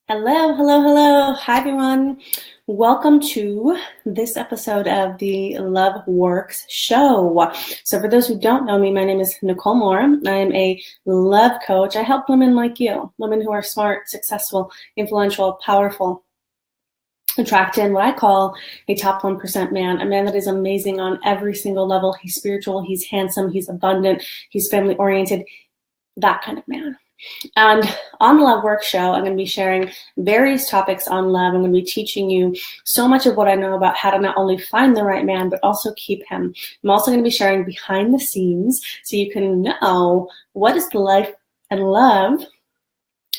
Hello, hello, hello. Hi, everyone. Welcome to this episode of the Love Works show. So for those who don't know me, my name is Nicole Moore. I'm a love coach. I help women like you, women who are smart, successful, influential, powerful, attract in what I call a top 1% man, a man that is amazing on every single level. He's spiritual, he's handsome, he's abundant, he's family oriented, that kind of man. And on the Love Work Show, I'm going to be sharing various topics on love. I'm going to be teaching you so much of what I know about how to not only find the right man, but also keep him. I'm also going to be sharing behind the scenes so you can know what is the life and love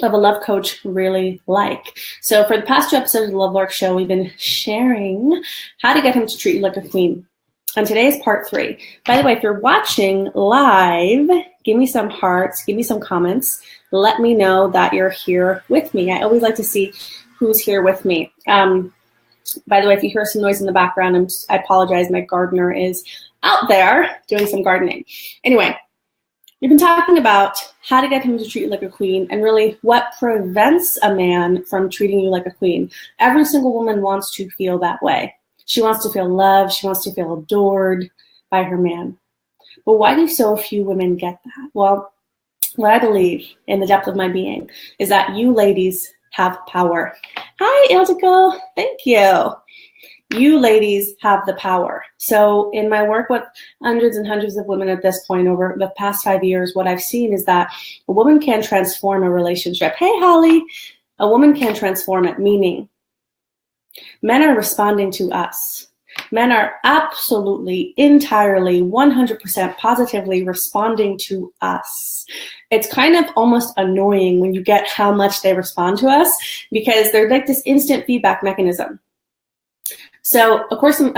of a love coach really like. So for the past 2 episodes of the Love Work Show, we've been sharing how to get him to treat you like a queen. And today is part 3. By the way, if you're watching live, give me some hearts, give me some comments. Let me know that you're here with me. I always like to see who's here with me. By the way, if you hear some noise in the background, I apologize. My gardener is out there doing some gardening. Anyway, we've been talking about how to get him to treat you like a queen and really what prevents a man from treating you like a queen. Every single woman wants to feel that way. She wants to feel loved. She wants to feel adored by her man. But why do so few women get that? Well, what I believe in the depth of my being is that you ladies have power. Hi, Ildiko. Thank you. You ladies have the power. So in my work with hundreds and hundreds of women at this point over the past 5 years, what I've seen is that a woman can transform a relationship. Hey, Holly. A woman can transform it, meaning men are responding to us. Men are absolutely, entirely, 100% positively responding to us. It's kind of almost annoying when you get how much they respond to us because they're like this instant feedback mechanism. So, not A Course in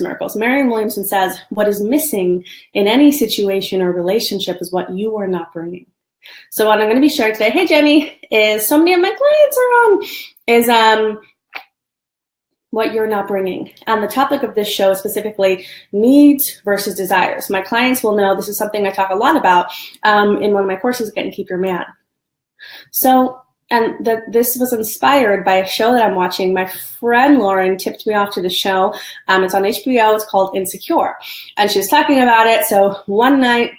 Miracles, Marianne Williamson says, what is missing in any situation or relationship is what you are not bringing. So what I'm going to be sharing today, hey Jenny, is so many of my clients are on, is what you're not bringing. And the topic of this show is specifically needs versus desires. My clients will know this is something I talk a lot about in one of my courses, Get and Keep Your Man. So, this was inspired by a show that I'm watching. My friend Lauren tipped me off to the show. It's on HBO. It's called Insecure. And she was talking about it. So one night,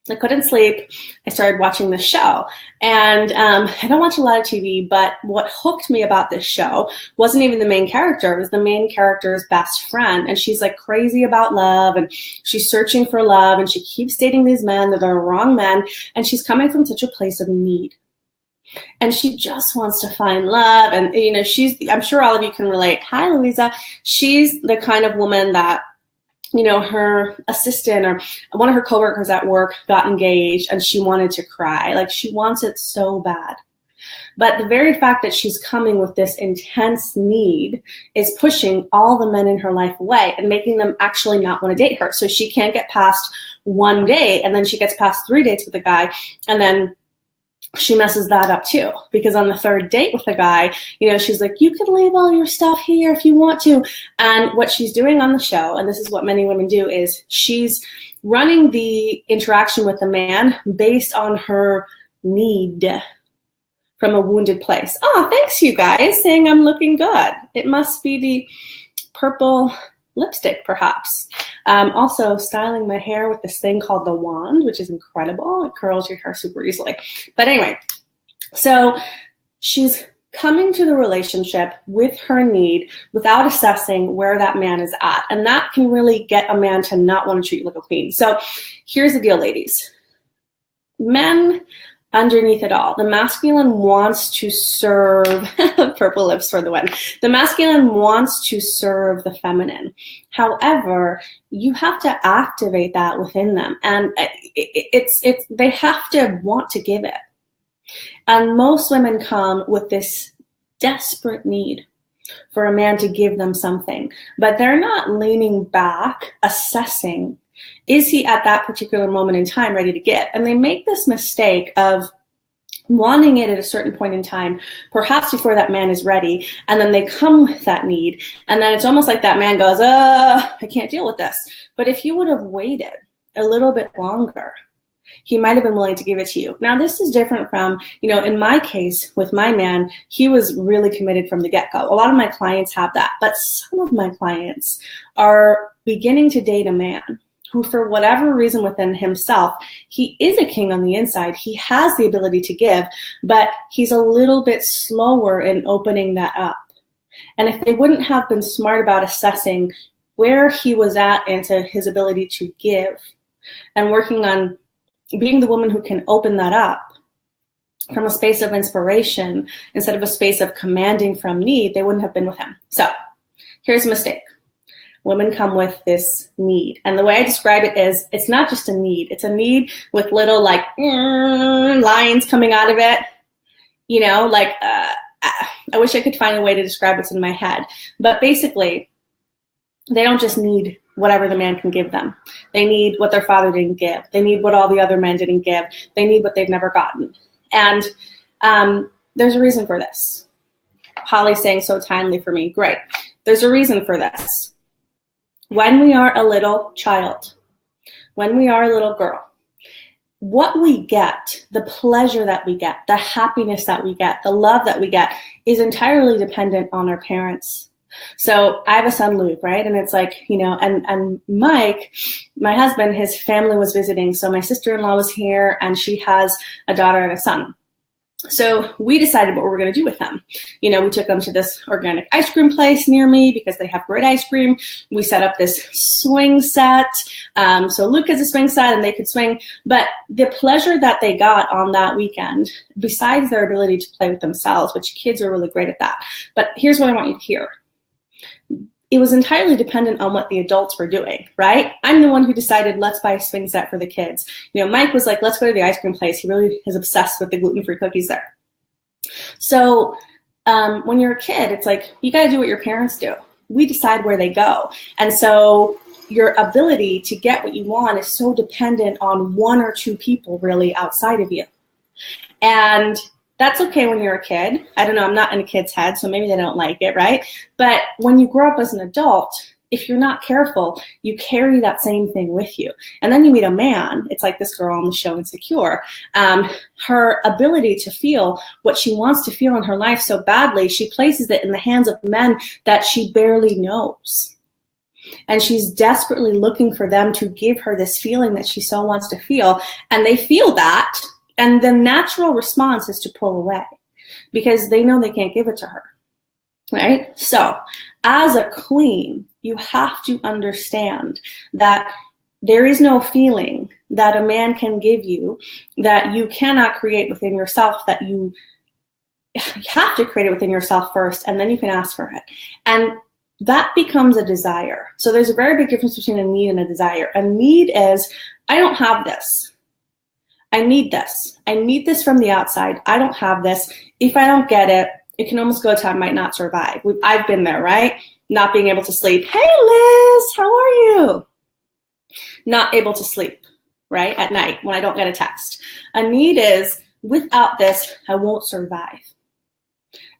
I couldn't sleep. I started watching the show. And I don't watch a lot of TV, but what hooked me about this show wasn't even the main character. It was the main character's best friend. And she's like crazy about love, and she's searching for love, and she keeps dating these men that are wrong men. And she's coming from such a place of need. And she just wants to find love. And, you know, I'm sure all of you can relate. Hi, Louisa. She's the kind of woman that, you know, her assistant or one of her coworkers at work got engaged and she wanted to cry. Like, she wants it so bad. But the very fact that she's coming with this intense need is pushing all the men in her life away and making them actually not want to date her. So she can't get past one date, and then she gets past 3 dates with a guy, and then she messes that up too, because on the 3rd date with the guy, you know, she's like, you can leave all your stuff here if you want to. And what she's doing on the show, and this is what many women do, is she's running the interaction with the man based on her need from a wounded place. Oh, thanks you guys saying I'm looking good. It must be the purple lipstick, perhaps. Also styling my hair with this thing called the wand, which is incredible. It curls your hair super easily. But anyway, so she's coming to the relationship with her need without assessing where that man is at. And that can really get a man to not want to treat you like a queen. So here's the deal, ladies. Men, underneath it all, the masculine wants to serve, purple lips for the win. The masculine wants to serve the feminine. However, you have to activate that within them. And they have to want to give it. And most women come with this desperate need for a man to give them something, but they're not leaning back, assessing, is he at that particular moment in time ready to give? And they make this mistake of wanting it at a certain point in time, perhaps before that man is ready, and then they come with that need, and then it's almost like that man goes, I can't deal with this. But if you would have waited a little bit longer, he might have been willing to give it to you. Now, this is different from, in my case with my man, he was really committed from the get-go. A lot of my clients have that, but some of my clients are beginning to date a man who, for whatever reason within himself, he is a king on the inside. He has the ability to give, but he's a little bit slower in opening that up. And if they wouldn't have been smart about assessing where he was at into his ability to give and working on being the woman who can open that up from a space of inspiration instead of a space of commanding from need, they wouldn't have been with him. So here's a mistake. Women come with this need. And the way I describe it is, it's not just a need. It's a need with little lines coming out of it. I wish I could find a way to describe what's in my head. But basically, they don't just need whatever the man can give them. They need what their father didn't give. They need what all the other men didn't give. They need what they've never gotten. And there's a reason for this. Holly's saying so timely for me. Great. There's a reason for this. When we are a little child, when we are a little girl, what we get, the pleasure that we get, the happiness that we get, the love that we get is entirely dependent on our parents. So I have a son, Luke, right? And it's like, and Mike, my husband, his family was visiting. So my sister-in-law was here and she has a daughter and a son. So we decided what we were going to do with them. We took them to this organic ice cream place near me because they have great ice cream. We set up this swing set. So Luke has a swing set and they could swing. But the pleasure that they got on that weekend, besides their ability to play with themselves, which kids are really great at that. But here's what I want you to hear. It was entirely dependent on what the adults were doing, right? I'm the one who decided, let's buy a swing set for the kids. Mike was like, let's go to the ice cream place. He really is obsessed with the gluten-free cookies there. So when you're a kid, it's like, you got to do what your parents do. We decide where they go. And so your ability to get what you want is so dependent on one or two people really outside of you. And that's okay when you're a kid. I don't know, I'm not in a kid's head, so maybe they don't like it, right? But when you grow up as an adult, if you're not careful, you carry that same thing with you. And then you meet a man, it's like this girl on the show Insecure. Her ability to feel what she wants to feel in her life so badly, she places it in the hands of men that she barely knows. And she's desperately looking for them to give her this feeling that she so wants to feel. And they feel that. And the natural response is to pull away because they know they can't give it to her, right? So as a queen, you have to understand that there is no feeling that a man can give you that you cannot create within yourself, that you have to create it within yourself first, and then you can ask for it. And that becomes a desire. So there's a very big difference between a need and a desire. A need is, I don't have this. I need this. I need this from the outside. I don't have this. If I don't get it, it can almost go to I might not survive. I've been there, right? Not being able to sleep. Hey, Liz, how are you? Not able to sleep, right? At night when I don't get a text. A need is, without this, I won't survive.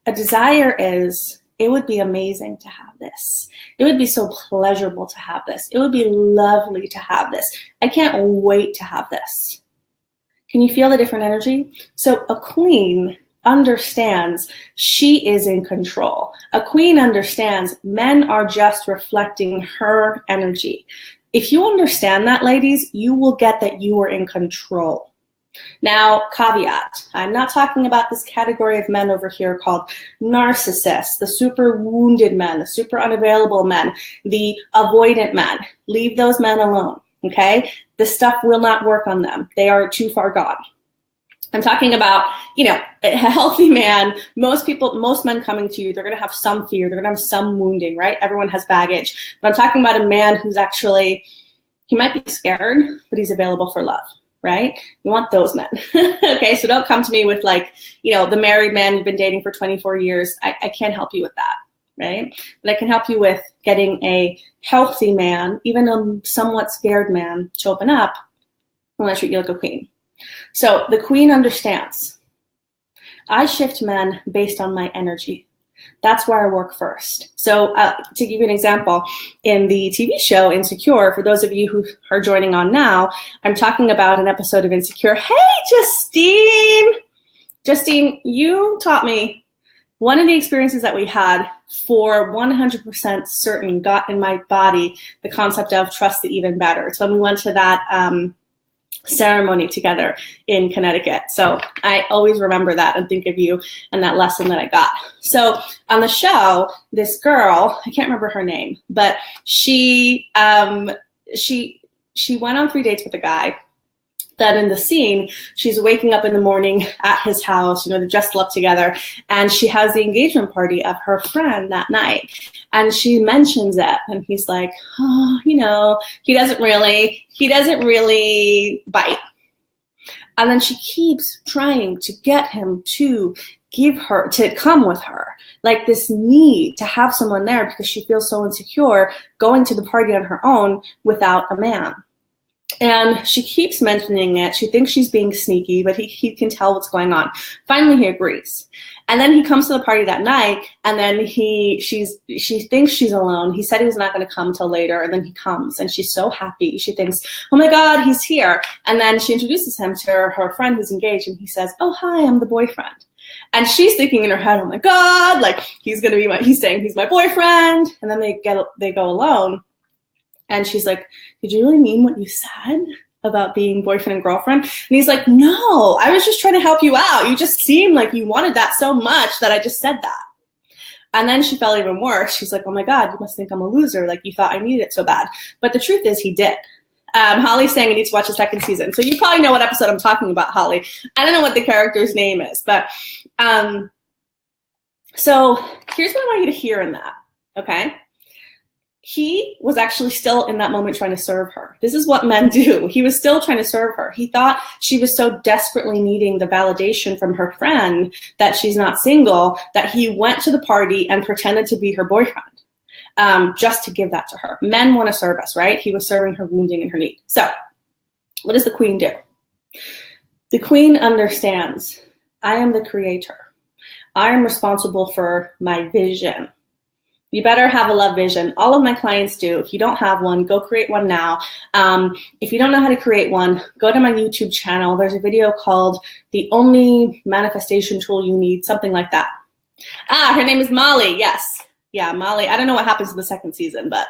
A desire is, it would be amazing to have this. It would be so pleasurable to have this. It would be lovely to have this. I can't wait to have this. Can you feel the different energy? So a queen understands she is in control. A queen understands men are just reflecting her energy. If you understand that, ladies, you will get that you are in control. Now, caveat, I'm not talking about this category of men over here called narcissists, the super wounded men, the super unavailable men, the avoidant men. Leave those men alone. Okay, this stuff will not work on them. They are too far gone. I'm talking about, a healthy man. Most men coming to you, they're going to have some fear. They're going to have some wounding, right? Everyone has baggage. But I'm talking about a man who's actually, he might be scared, but he's available for love, right? You want those men. Okay, so don't come to me with the married man you've been dating for 24 years. I can't help you with that. Right? But I can help you with getting a healthy man, even a somewhat scared man, to open up and treat you like a queen. So the queen understands. I shift men based on my energy. That's where I work first. So to give you an example, in the TV show Insecure, for those of you who are joining on now, I'm talking about an episode of Insecure. Hey, Justine! Justine, you taught me one of the experiences that we had for 100% certain got in my body the concept of trust the even better. It's when we went to that ceremony together in Connecticut. So I always remember that and think of you and that lesson that I got. So on the show, this girl, I can't remember her name, but she went on 3 dates with a guy. That in the scene, she's waking up in the morning at his house, they're dressed up together, and she has the engagement party of her friend that night. And she mentions it, and he's like, oh, he doesn't really bite. And then she keeps trying to get him to come with her, like this need to have someone there because she feels so insecure going to the party on her own without a man. And she keeps mentioning it. She thinks she's being sneaky, but he can tell what's going on. Finally, he agrees. And then he comes to the party that night, and then she thinks she's alone. He said he was not going to come till later, and then he comes, and she's so happy. She thinks, oh my God, he's here. And then she introduces him to her friend who's engaged, and he says, oh, hi, I'm the boyfriend. And she's thinking in her head, oh my God, like he's saying he's my boyfriend. And then they go alone. And she's like, did you really mean what you said about being boyfriend and girlfriend? And he's like, no, I was just trying to help you out. You just seemed like you wanted that so much that I just said that. And then she felt even worse. She's like, oh my God, you must think I'm a loser. Like you thought I needed it so bad. But the truth is he did. Holly's saying I need to watch the second season. So you probably know what episode I'm talking about, Holly. I don't know what the character's name is, but so here's what I want you to hear in that, okay? He was actually still in that moment trying to serve her. This is what men do. He was still trying to serve her. He thought she was so desperately needing the validation from her friend that she's not single that he went to the party and pretended to be her boyfriend just to give that to her. Men want to serve us, right? He was serving her wounding and her need. So what does the queen do? The queen understands, I am the creator. I am responsible for my vision. You better have a love vision. All of my clients do. If you don't have one, go create one now. If you don't know how to create one, go to my YouTube channel. There's a video called The Only Manifestation Tool You Need, something like that. Her name is Molly. Yes. Yeah, Molly. I don't know what happens in the second season, but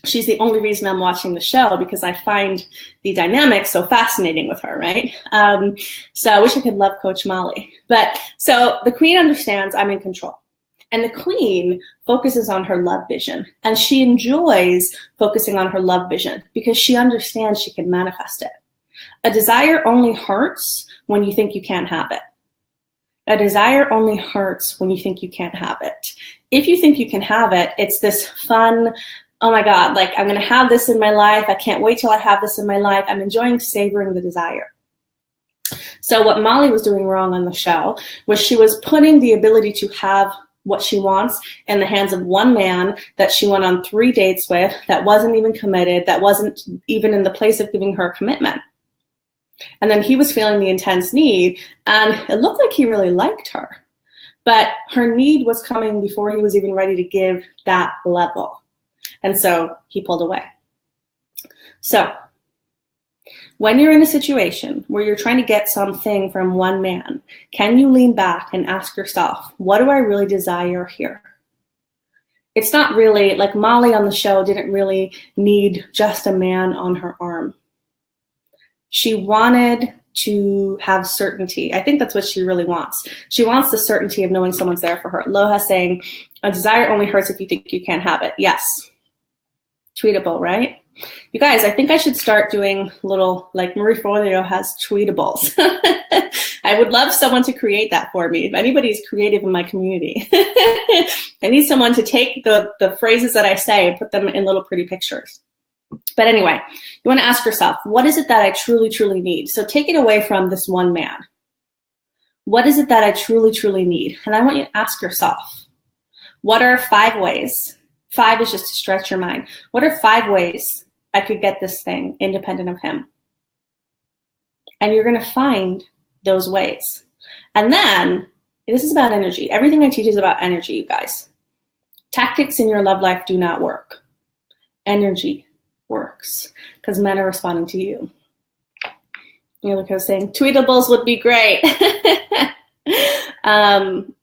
she's the only reason I'm watching the show because I find the dynamic so fascinating with her, right? So I wish I could love Coach Molly. But so the queen understands I'm in control. And the queen focuses on her love vision, and she enjoys focusing on her love vision because she understands she can manifest it. A desire only hurts when you think you can't have it. A desire only hurts when you think you can't have it. If you think you can have it, it's this fun, oh my God, like I'm going to have this in my life. I can't wait till I have this in my life. I'm enjoying savoring the desire. So what Molly was doing wrong on the show was she was putting the ability to have what she wants in the hands of one man that she went on 3 dates with, that wasn't even committed, that wasn't even in the place of giving her a commitment. And then he was feeling the intense need, and it looked like he really liked her. But her need was coming before he was even ready to give that level. And so he pulled away. So when you're in a situation where you're trying to get something from one man, can you lean back and ask yourself, what do I really desire here? It's not really, like Molly on the show didn't really need just a man on her arm. She wanted to have certainty. I think that's what she really wants. She wants the certainty of knowing someone's there for her. Loha saying, a desire only hurts if you think you can't have it. Yes. Tweetable, right? You guys, I think I should start doing little, like Marie Forleo has tweetables. I would love someone to create that for me. If anybody's creative in my community, I need someone to take the phrases that I say and put them in little pretty pictures. But anyway, you want to ask yourself, what is it that I truly, truly need? So take it away from this one man. What is it that I truly, truly need? And I want you to ask yourself, what are 5 ways? 5 is just to stretch your mind. What are 5 ways I could get this thing independent of him? And you're going to find those ways. And then This is about energy. Everything I teach is about energy, you guys. Tactics in your love life do not work. Energy works because men are responding to you. You know, like I was saying, tweetables would be great.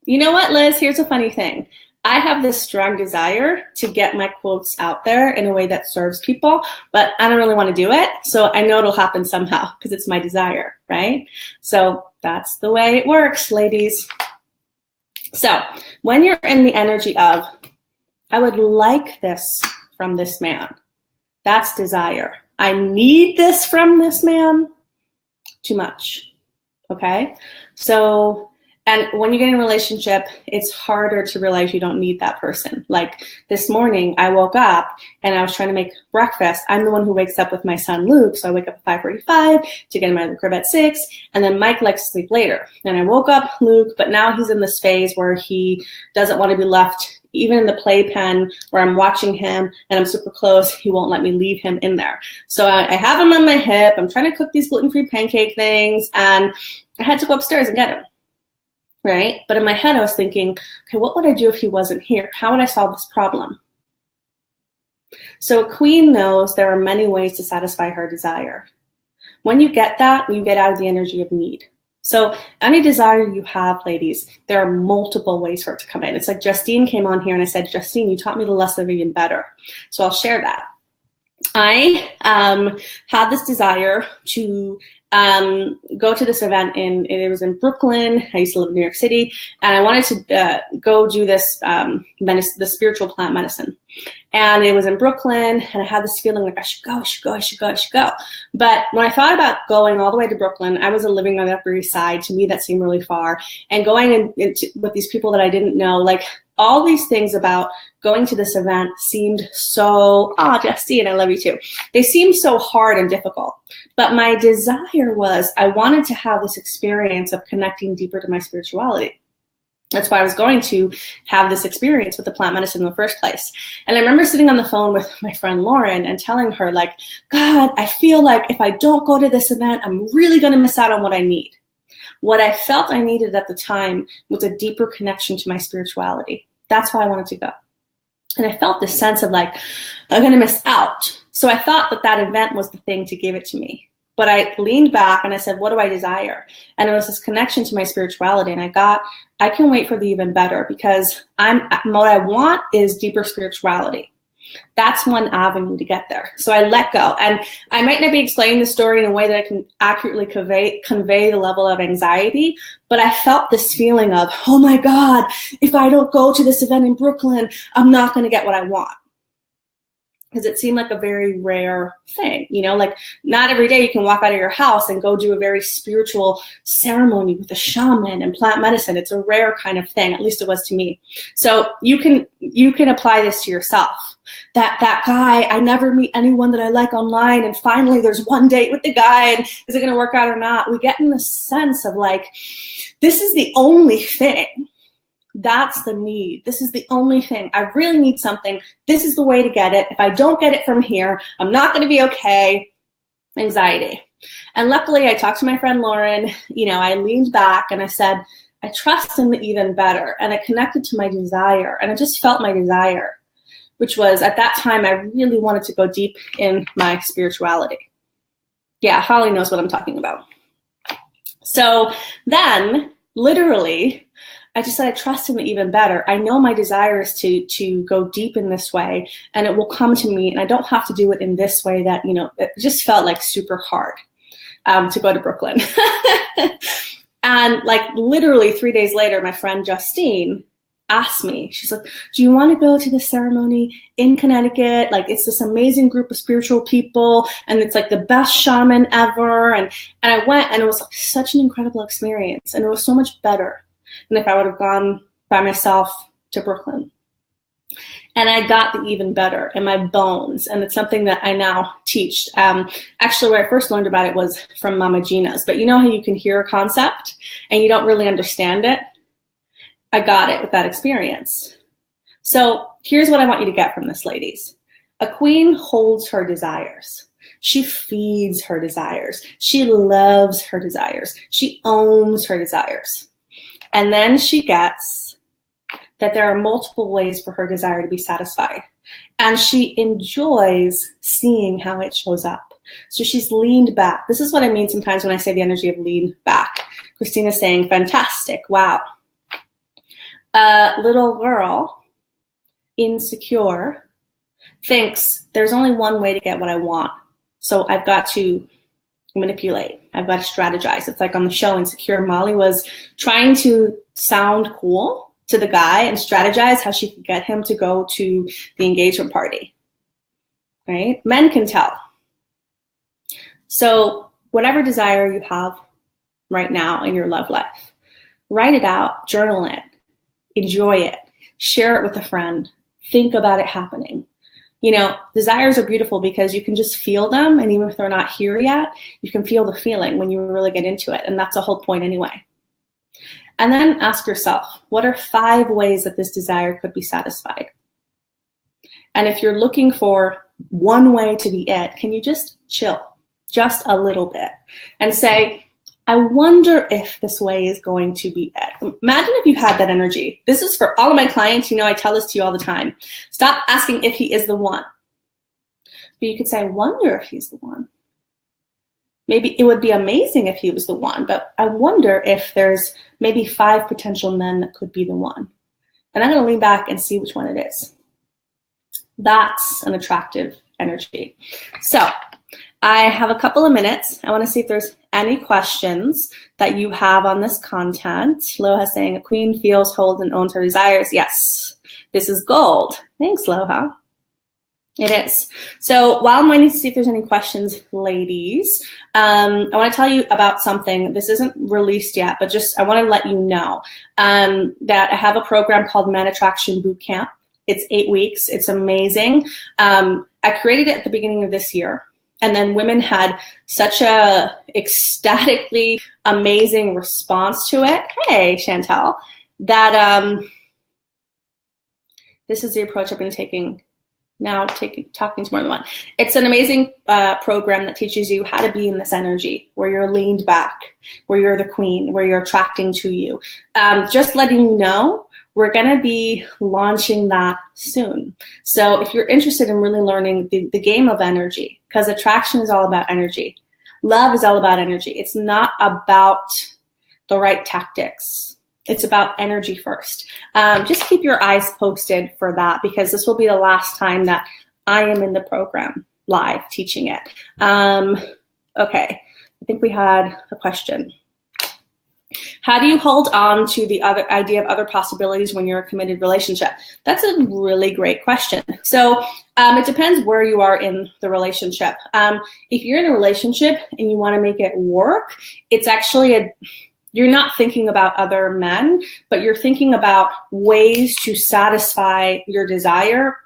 You know what, Liz? Here's a funny thing. I have this strong desire to get my quotes out there in a way that serves people, but I don't really want to do it. So I know it'll happen somehow because it's my desire, right? So that's the way it works, ladies. So when you're in the energy of, I would like this from this man, that's desire. I need this from this man, too much, okay? So, and when you get in a relationship, it's harder to realize you don't need that person. Like this morning, I woke up and I was trying to make breakfast. I'm the one who wakes up with my son, Luke. So I wake up at 5:45 to get him out of the crib at 6. And then Mike likes to sleep later. And I woke up Luke, but now he's in this phase where he doesn't want to be left even in the playpen where I'm watching him and I'm super close. He won't let me leave him in there. So I have him on my hip. I'm trying to cook these gluten-free pancake things. And I had to go upstairs and get him. Right? But in my head, I was thinking, okay, what would I do if he wasn't here? How would I solve this problem? So a queen knows there are many ways to satisfy her desire. When you get that, you get out of the energy of need. So any desire you have, ladies, there are multiple ways for it to come in. It's like Justine came on here and I said, Justine, you taught me the lesson even better. So I'll share that. I had this desire to go to this event it was in Brooklyn. I used to live in New York City, and I wanted to go do this, the spiritual plant medicine. And it was in Brooklyn, and I had this feeling like I should go. But when I thought about going all the way to Brooklyn, I was living on the Upper East Side. To me, that seemed really far. And going with these people that I didn't know, like all these things about going to this event seemed so, Justine, I love you too. They seemed so hard and difficult. But my desire was I wanted to have this experience of connecting deeper to my spirituality. That's why I was going to have this experience with the plant medicine in the first place. And I remember sitting on the phone with my friend Lauren and telling her, like, God, I feel like if I don't go to this event, I'm really going to miss out on what I need. What I felt I needed at the time was a deeper connection to my spirituality. That's why I wanted to go. And I felt this sense of like, I'm going to miss out. So I thought that event was the thing to give it to me. But I leaned back and I said, what do I desire? And it was this connection to my spirituality. And I can wait for the even better because what I want is deeper spirituality. That's one avenue to get there. So I let go. And I might not be explaining the story in a way that I can accurately convey the level of anxiety, but I felt this feeling of, oh my God, if I don't go to this event in Brooklyn, I'm not going to get what I want. Because it seemed like a very rare thing, like not every day you can walk out of your house and go do a very spiritual ceremony with a shaman and plant medicine. It's a rare kind of thing, at least it was to me. So you can apply this to yourself. That guy, I never meet anyone that I like online, and finally there's one date with the guy, and is it going to work out or not? We get in the sense of like, this is the only thing. That's the need. This is the only thing. I really need something. This is the way to get it. If I don't get it from here, I'm not going to be okay. Anxiety. And luckily, I talked to my friend Lauren. I leaned back and I said, I trust in the even better. And I connected to my desire. And I just felt my desire, which was at that time, I really wanted to go deep in my spirituality. Yeah, Holly knows what I'm talking about. So then, literally, I just said, I trust in the even better. I know my desire is to go deep in this way, and it will come to me, and I don't have to do it in this way that, it just felt like super hard to go to Brooklyn. And like literally 3 days later, my friend Justine asked me, she's like, do you want to go to the ceremony in Connecticut? Like, it's this amazing group of spiritual people, and it's like the best shaman ever. And I went, and it was like such an incredible experience, and it was so much better than if I would have gone by myself to Brooklyn. And I got the even better in my bones. And it's something that I now teach. Actually, where I first learned about it was from Mama Gina's. But you know how you can hear a concept and you don't really understand it? I got it with that experience. So here's what I want you to get from this, ladies. A queen holds her desires. She feeds her desires. She loves her desires. She owns her desires. And then she gets that there are multiple ways for her desire to be satisfied. And she enjoys seeing how it shows up. So she's leaned back. This is what I mean sometimes when I say the energy of lean back. Christina's saying, fantastic, wow. A little girl, insecure, thinks there's only one way to get what I want. So I've got to manipulate. I've got to strategize. It's like on the show Insecure, Molly was trying to sound cool to the guy and strategize how she could get him to go to the engagement party, right? Men can tell. So whatever desire you have right now in your love life, write it out, journal it, enjoy it, share it with a friend, think about it happening. You know, desires are beautiful because you can just feel them, and even if they're not here yet, you can feel the feeling when you really get into it, and that's the whole point anyway. And then ask yourself, what are 5 ways that this desire could be satisfied? And if you're looking for one way to be it, can you just chill just a little bit and say, I wonder if this way is going to be it. Imagine if you had that energy. This is for all of my clients. You know, I tell this to you all the time. Stop asking if he is the one. But you could say, I wonder if he's the one. Maybe it would be amazing if he was the one, but I wonder if there's maybe 5 potential men that could be the one. And I'm going to lean back and see which one it is. That's an attractive energy. So I have a couple of minutes. I want to see if there's any questions that you have on this content. Loha saying, a queen feels, holds, and owns her desires. Yes, this is gold. Thanks, Loha. It is. So while I'm waiting to see if there's any questions, ladies, I want to tell you about something. This isn't released yet, but just I want to let you know that I have a program called Man Attraction Bootcamp. It's 8 weeks. It's amazing. I created it at the beginning of this year. And then women had such a ecstatically amazing response to it. Hey, Chantel, that this is the approach I've been taking now, talking to more than one. It's an amazing program that teaches you how to be in this energy where you're leaned back, where you're the queen, where you're attracting to you. Just letting you know, we're going to be launching that soon. So if you're interested in really learning the game of energy, because attraction is all about energy. Love is all about energy. It's not about the right tactics. It's about energy first. Just keep your eyes posted for that, because this will be the last time that I am in the program live teaching it. Okay, I think we had a question. How do you hold on to the other idea of other possibilities when you're a committed relationship? That's a really great question. So it depends where you are in the relationship. If you're in a relationship and you want to make it work, it's actually you're not thinking about other men, but you're thinking about ways to satisfy your desire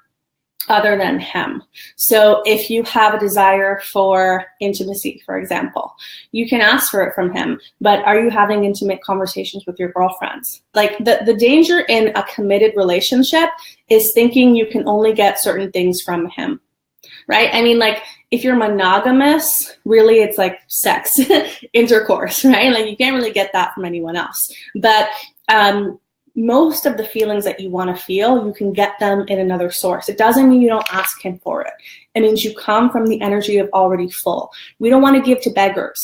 other than him. So if you have a desire for intimacy, for example, you can ask for it from him, but are you having intimate conversations with your girlfriends? Like the danger in a committed relationship is thinking you can only get certain things from him, right? I mean, like if you're monogamous, really it's like sex, intercourse, right? Like you can't really get that from anyone else. But most of the feelings that you want to feel, you can get them in another source. It doesn't mean you don't ask him for it. It means you come from the energy of already full. We don't want to give to beggars.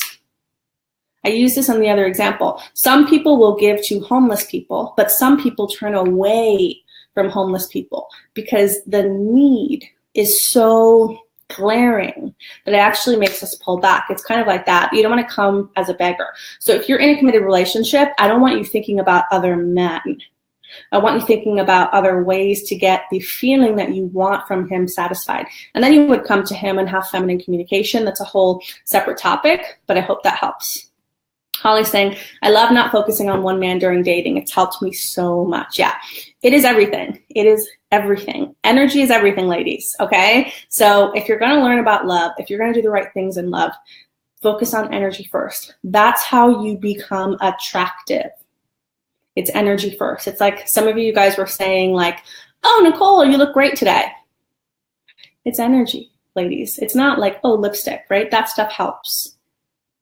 I use this on the other example. Some people will give to homeless people, but some people turn away from homeless people because the need is so glaring that it actually makes us pull back. It's kind of like that. You don't want to come as a beggar. So if you're in a committed relationship, I don't want you thinking about other men. I want you thinking about other ways to get the feeling that you want from him satisfied. And then you would come to him and have feminine communication. That's a whole separate topic, but I hope that helps. Holly's saying, I love not focusing on one man during dating. It's helped me so much. Yeah, it is everything. It is everything. Energy is everything, ladies, okay? So if you're going to learn about love, if you're going to do the right things in love, focus on energy first. That's how you become attractive. It's energy first. It's like some of you guys were saying like, oh, Nicole, you look great today. It's energy, ladies. It's not like, oh, lipstick, right? That stuff helps.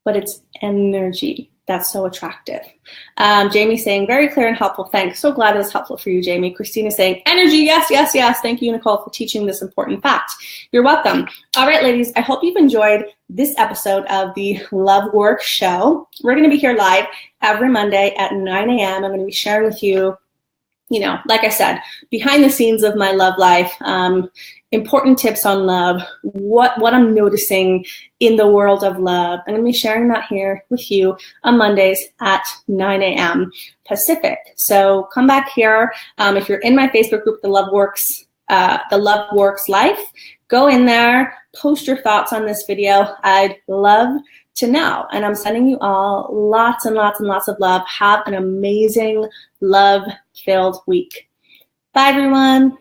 But it's energy. that's so attractive. Jamie saying, very clear and helpful. Thanks. So glad it was helpful for you, Jamie. Christina saying, energy. Yes, yes, yes. Thank you, Nicole, for teaching this important fact. You're welcome. All right, ladies, I hope you've enjoyed this episode of the Love Work Show. We're going to be here live every Monday at 9 a.m. I'm going to be sharing with you, like I said, behind the scenes of my love life, important tips on love, what I'm noticing in the world of love. I'm going to be sharing that here with you on Mondays at 9 a.m. Pacific. So come back here. If you're in my Facebook group, the Love Works Life, go in there, post your thoughts on this video. I'd love to know. And I'm sending you all lots and lots and lots of love. Have an amazing love-filled week. Bye, everyone.